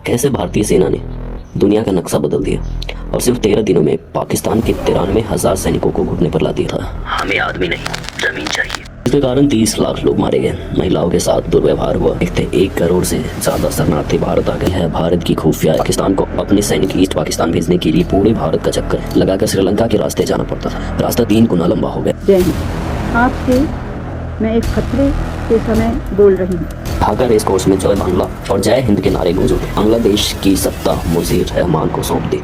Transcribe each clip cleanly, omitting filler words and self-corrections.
कैसे भारतीय सेना ने दुनिया का नक्शा बदल दिया और सिर्फ 13 दिनों में पाकिस्तान के 93,000 सैनिकों को घुटने पर ला दिया था। हमें आदमी नहीं, जमीन चाहिए। इसके कारण 30 लाख लोग मारे गए, महिलाओं के साथ दुर्व्यवहार हुआ। देखते 1 करोड़ से ज्यादा शरणार्थी भारत आ गए हैं। भारत की खुफिया पाकिस्तान को अपने सैनिक ईस्ट पाकिस्तान भेजने के लिए पूरे भारत का चक्कर लगाकर श्रीलंका के रास्ते जाना पड़ता था। रास्ता 3 गुना लंबा हो गया। जय हिंद। आपसे मैं एक खतरे के समय बोल रही हूँ। ढाका रेस कोर्स में जय बांग्ला और जय हिंद के नारे गूंजे। बांग्लादेश की सत्ता मुजीर रहमान को सौंप दी।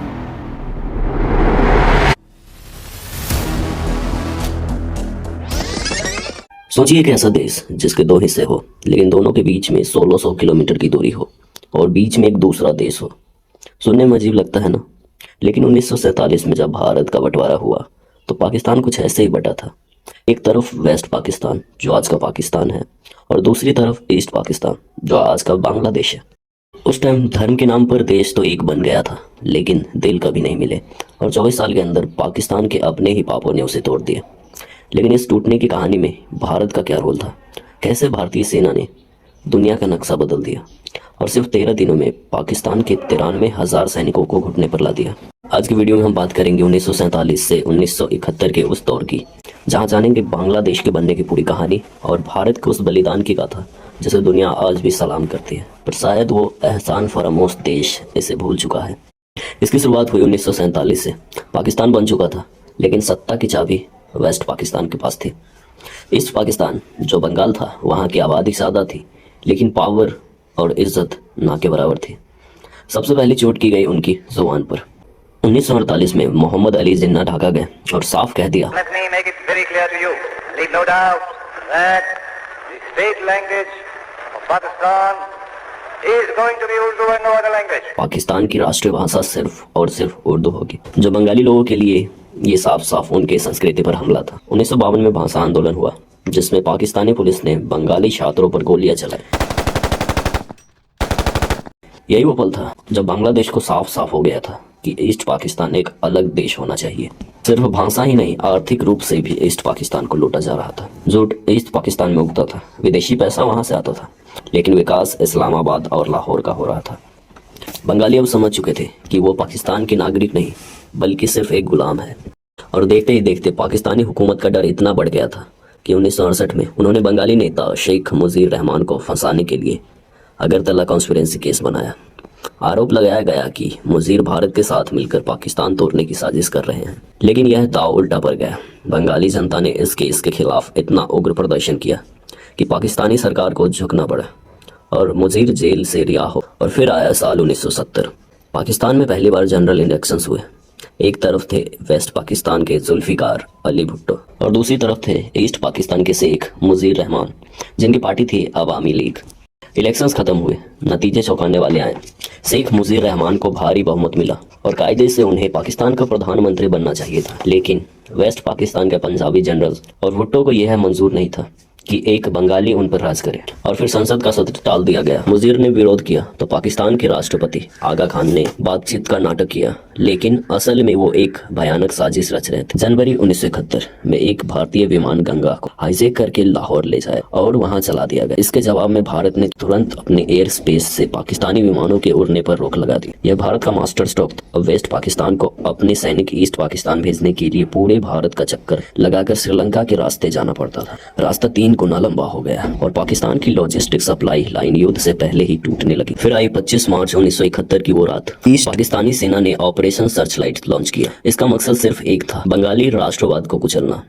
सोचिए एक ऐसा देश जिसके 2 हिस्से हो, लेकिन दोनों के बीच में 1600 किलोमीटर की दूरी हो और बीच में एक दूसरा देश हो। सुनने में अजीब लगता है ना, लेकिन 1947 में जब भारत का बंटवारा हुआ तो पाकिस्तान कुछ ऐसे ही बटा था। एक तरफ वेस्ट पाकिस्तान जो आज का पाकिस्तान है और दूसरी तरफ ईस्ट पाकिस्तान जो आज का बांग्लादेश है। उस टाइम धर्म के नाम पर देश तो एक बन गया था, लेकिन दिल कभी नहीं मिले और 24 साल के अंदर पाकिस्तान के अपने ही पापों ने उसे तोड़ दिया। लेकिन इस टूटने की कहानी में भारत का क्या रोल था? कैसे भारतीय सेना ने दुनिया का नक्शा बदल दिया और सिर्फ 13 दिनों में पाकिस्तान के 93,000 सैनिकों को घुटने पर ला दिया। आज की वीडियो में हम बात करेंगे 1947 से 1971 के उस दौर की, जहां जानेंगे बांग्लादेश के बनने की पूरी कहानी और भारत के उस बलिदान की गाथा जिसे दुनिया आज भी सलाम करती है, पर शायद वो एहसान फरामोश देश इसे भूल चुका है। इसकी शुरुआत हुई 1947 से। पाकिस्तान बन चुका था, लेकिन सत्ता की चाबी वेस्ट पाकिस्तान के पास थी। ईस्ट पाकिस्तान जो बंगाल था, वहाँ की आबादी ज़्यादा थी, लेकिन पावर और इज्जत ना के बराबर थी। सबसे पहली चोट की गई उनकी जुबान पर। 1948 में मोहम्मद अली जिन्ना ढाका गए और साफ कह दिया, पाकिस्तान की राष्ट्रीय भाषा सिर्फ और सिर्फ उर्दू होगी। जो बंगाली लोगों के लिए ये साफ साफ उनके संस्कृति पर हमला था। 1952 में भाषा आंदोलन हुआ, जिसमें पाकिस्तानी पुलिस ने बंगाली छात्रों पर गोलियां चलाई। यही वो पल था जब बांग्लादेश को साफ साफ हो गया था कि ईस्ट पाकिस्तान एक अलग देश होना चाहिए। सिर्फ भाषा ही नहीं, आर्थिक रूप से भी ईस्ट पाकिस्तान को लूटा जा रहा था। जूट ईस्ट पाकिस्तान में उगता था, विदेशी पैसा वहां से आता था, लेकिन विकास इस्लामाबाद और लाहौर का हो रहा था। बंगाली अब समझ चुके थे कि वो पाकिस्तान के नागरिक नहीं, बल्कि सिर्फ एक गुलाम है। और देखते ही देखते पाकिस्तानी हुकूमत का डर इतना बढ़ गया था कि 1968 में उन्होंने बंगाली नेता शेख मुजीर रहमान को फंसाने के लिए अगरतला कॉन्स्पिरेंसी केस बनाया। आरोप लगाया गया कि मुजीर भारत के साथ मिलकर पाकिस्तान तोड़ने की साजिश कर रहे हैं, लेकिन यह दांव उल्टा पड़ गया। बंगाली जनता ने इस केस के खिलाफ इतना उग्र प्रदर्शन किया कि पाकिस्तानी सरकार को झुकना पड़ा और मुजीर जेल से रिहा हो। और फिर आया साल 1970। पाकिस्तान में पहली बार जनरल इलेक्शंस हुए। एक तरफ थे वेस्ट पाकिस्तान के जुल्फिकार अली भुट्टो और दूसरी तरफ थे ईस्ट पाकिस्तान के शेख मुजीर रहमान, जिनकी पार्टी थी अवामी लीग। इलेक्शंस खत्म हुए, नतीजे चौंकाने वाले आए। शेख मुजीर रहमान को भारी बहुमत मिला और कायदे से उन्हें पाकिस्तान का प्रधानमंत्री बनना चाहिए था, लेकिन वेस्ट पाकिस्तान के पंजाबी जनरल और भुट्टो को यह मंजूर नहीं था कि एक बंगाली उन पर राज करे और फिर संसद का सत्र टाल दिया गया। मुजीर ने विरोध किया तो पाकिस्तान के राष्ट्रपति आगा खान ने बातचीत का नाटक किया, लेकिन असल में वो एक भयानक साजिश रच रहे थे। जनवरी 1971 में एक भारतीय विमान गंगा को हाईजैक करके लाहौर ले जाया और वहां चला दिया गया। इसके जवाब में भारत ने तुरंत अपने एयर स्पेस से पाकिस्तानी विमानों के उड़ने पर रोक लगा दी। यह भारत का मास्टर स्ट्रोक था। वेस्ट पाकिस्तान को अपने सैनिक ईस्ट पाकिस्तान भेजने के लिए पूरे भारत का चक्कर लगाकर श्रीलंका के रास्ते जाना पड़ता था। रास्ता 3 गुना लंबा हो गया और पाकिस्तान की लॉजिस्टिक सप्लाई लाइन युद्ध से पहले ही टूटने लगी। फिर आई 25 मार्च 1971 की वो रात। ईस्ट पाकिस्तानी सेना ने ऑपरेशन सर्चलाइट लॉन्च किया। इसका मकसद सिर्फ एक था, बंगाली राष्ट्रवाद को कुचलना।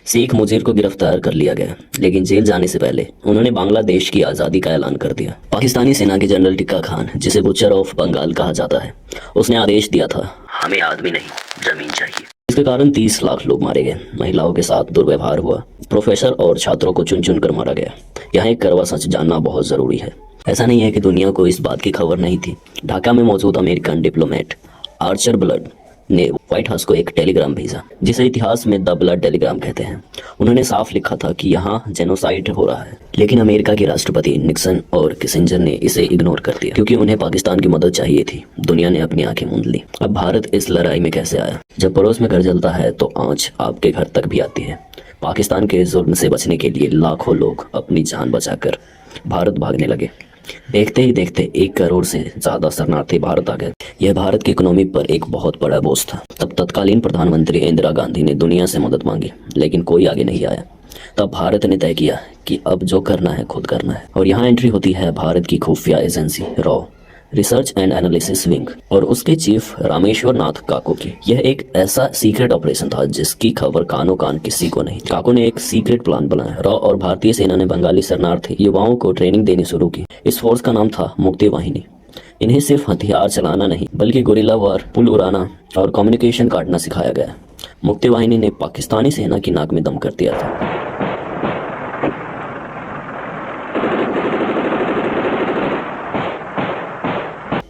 शेख मुजीर को गिरफ्तार कर लिया गया, लेकिन जेल जाने से पहले उन्होंने बांग्लादेश की आजादी का ऐलान कर दिया। पाकिस्तानी सेना के जनरल टिक्का खान, जिसे बुचर ऑफ बंगाल कहा जाता है, उसने आदेश दिया था, हमें आदमी नहीं, जमीन चाहिए। इसके कारण 30 लाख लोग मारे गए, महिलाओं के साथ दुर्व्यवहार हुआ, प्रोफेसर और छात्रों को चुन चुन कर मारा गया। यहाँ एक कड़वा सच जानना बहुत जरूरी है। ऐसा नहीं है कि दुनिया को इस बात की खबर नहीं थी। ढाका में मौजूद अमेरिकन डिप्लोमेट आर्चर ब्लड ने व्हाइट हाउस को एक टेलीग्राम भेजा, जिसे इतिहास में द ब्लड टेलीग्राम कहते हैं। उन्होंने साफ लिखा था कि यहाँ जेनोसाइड हो रहा है, लेकिन अमेरिका के राष्ट्रपति निक्सन और किसिंजर ने इसे इग्नोर कर दिया क्योंकि उन्हें पाकिस्तान की मदद चाहिए थी। दुनिया ने अपनी आंखें मूंद ली। अब भारत इस लड़ाई में कैसे आया? जब पड़ोस में घर जलता है तो आंच आपके घर तक भी आती है। पाकिस्तान के जुल्म से बचने के लिए लाखों लोग अपनी जान बचाकर भारत भागने लगे। देखते ही देखते 1 करोड़ से ज्यादा शरणार्थी भारत आ गए। यह भारत की इकोनॉमी पर एक बहुत बड़ा बोझ था। तब तत्कालीन प्रधानमंत्री इंदिरा गांधी ने दुनिया से मदद मांगी, लेकिन कोई आगे नहीं आया। तब भारत ने तय किया कि अब जो करना है खुद करना है, और यहाँ एंट्री होती है भारत की खुफिया agency raw, research and analysis wing, और उसके चीफ रामेश्वर नाथ काको की। यह एक ऐसा सीक्रेट ऑपरेशन था जिसकी खबर कानो कान किसी को नहीं। काको ने एक सीक्रेट प्लान बनाया। रॉ और भारतीय सेना ने बंगाली शरणार्थी युवाओं को ट्रेनिंग देनी शुरू की। इस फोर्स का नाम था मुक्ति वाहिनी। इन्हें सिर्फ हथियार चलाना नहीं, बल्कि गुरिल्ला वार, पुल उड़ाना और कम्युनिकेशन काटना सिखाया गया। मुक्ति वाहिनी ने पाकिस्तानी सेना की नाक में दम कर दिया था।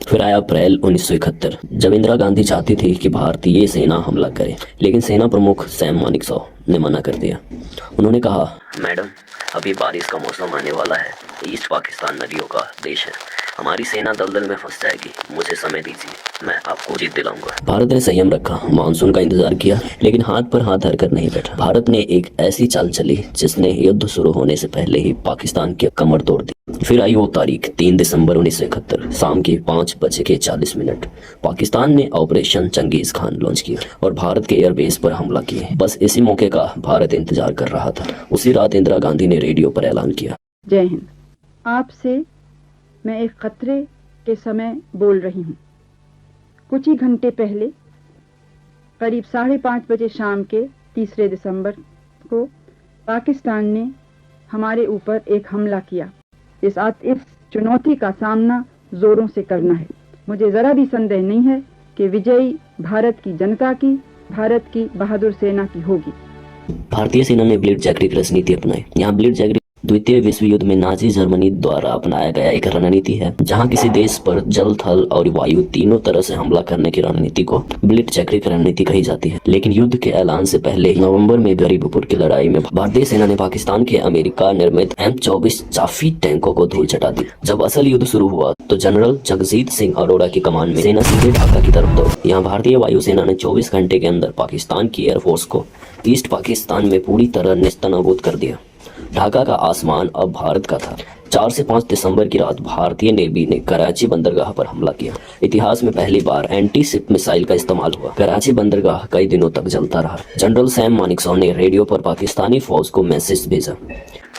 फिर आया अप्रैल 1971, जब इंदिरा गांधी चाहती थी कि भारतीय सेना हमला करे, लेकिन सेना प्रमुख सैम मानेकशॉ ने मना कर दिया। उन्होंने कहा, मैडम, अभी बारिश का मौसम आने वाला है, ईस्ट पाकिस्तान नदियों का देश है, हमारी सेना दलदल में फंस जाएगी, मुझे समय दीजिए, मैं आपको जीत दिलाऊंगा। भारत ने संयम रखा, मानसून का इंतजार किया, लेकिन हाथ पर हाथ धरकर नहीं बैठा। भारत ने एक ऐसी चाल चली जिसने युद्ध शुरू होने से पहले ही पाकिस्तान की कमर तोड़ दी। फिर आई वो तारीख 3 दिसंबर 1971, शाम के 5:40 पाकिस्तान ने ऑपरेशन चंगेज खान लॉन्च किया और भारत के एयरबेस पर हमला किया। बस इसी मौके का भारत इंतजार कर रहा था। उसी रात इंदिरा गांधी ने रेडियो पर ऐलान किया, जय हिंद। आपसे मैं एक खतरे के समय बोल रही हूँ। कुछ ही घंटे पहले करीब 5:30 बजे शाम के 3 दिसंबर को पाकिस्तान ने हमारे ऊपर एक हमला किया। इस चुनौती का सामना जोरों से करना है। मुझे ज़रा भी संदेह नहीं है कि विजयी भारत की जनता की, भारत की बहादुर सेना की होगी। भारतीय सेना ने ब्लिट्ज जैकेट रणनीति अपनाई। यहाँ ब्लिट्ज जैकेट द्वितीय विश्व युद्ध में नाजी जर्मनी द्वारा अपनाया गया एक रणनीति है, जहां किसी देश पर जल, थल और वायु तीनों तरह से हमला करने की रणनीति को ब्लिट्ज जैकेट रणनीति कही जाती है। लेकिन युद्ध के ऐलान से पहले नवंबर में गरीबपुर की लड़ाई में भारतीय सेना ने पाकिस्तान के अमेरिका निर्मित M24 चाफी टैंकों को धूल चटा दी। जब असल युद्ध शुरू हुआ तो जनरल जगजीत सिंह अरोड़ा की कमान में सेना सीधे ढाका की तरफ दौड़ी। यहाँ भारतीय वायुसेना ने 24 घंटे के अंदर पाकिस्तान की एयरफोर्स को ईस्ट पाकिस्तान में पूरी तरह नेस्तनाबूद कर दिया। ढाका का आसमान अब भारत का था। 4 से 5 दिसंबर की रात भारतीय नेवी ने कराची बंदरगाह पर हमला किया। इतिहास में पहली बार एंटी शिप मिसाइल का इस्तेमाल हुआ। कराची बंदरगाह कई दिनों तक जलता रहा। जनरल सैम मानेकशॉ ने रेडियो पर पाकिस्तानी फौज को मैसेज भेजा,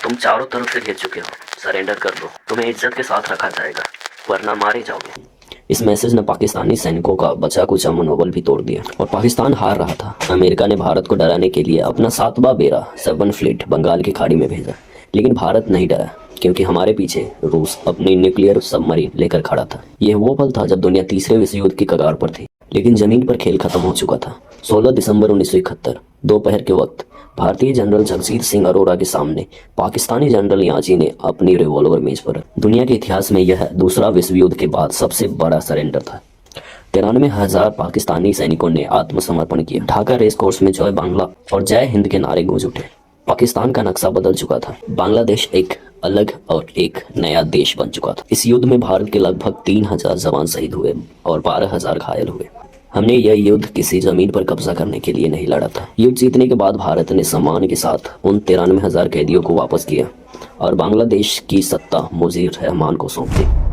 तुम चारों तरफ से घिर चुके हो, सरेंडर कर दो, तुम्हें इज्जत के साथ रखा जाएगा, वरना मारे जाओगे। इस मैसेज ने पाकिस्तानी सैनिकों का बचा कुचा मनोबल भी तोड़ दिया और पाकिस्तान हार रहा था। अमेरिका ने भारत को डराने के लिए अपना 7वां बेड़ा 7 फ्लीट बंगाल की खाड़ी में भेजा, लेकिन भारत नहीं डरा, क्योंकि हमारे पीछे रूस अपनी न्यूक्लियर सबमरीन लेकर खड़ा था। यह वो पल था जब दुनिया तीसरे विश्व युद्ध की कगार पर थी, लेकिन जमीन पर खेल खत्म हो चुका था। 16 दिसंबर 1971 दोपहर के वक्त भारतीय जनरल जगजीत सिंह अरोड़ा के सामने पाकिस्तानी जनरल याची ने अपनी रिवॉल्वर मेज पर रखी। दुनिया के इतिहास में यह दूसरा विश्व युद्ध के बाद सबसे बड़ा सरेंडर था। 93,000 पाकिस्तानी सैनिकों ने आत्मसमर्पण किया। ढाका रेस कोर्स में जय बांग्ला और जय हिंद के नारे गूंज उठे। पाकिस्तान का नक्शा बदल चुका था। बांग्लादेश एक अलग और एक नया देश बन चुका था। इस युद्ध में भारत के लगभग 3,000 जवान शहीद हुए और 12,000 घायल हुए। हमने यह युद्ध किसी जमीन पर कब्जा करने के लिए नहीं लड़ा था। युद्ध जीतने के बाद भारत ने सम्मान के साथ उन 93,000 कैदियों को वापस किया और बांग्लादेश की सत्ता मुजीब रहमान को सौंप दी।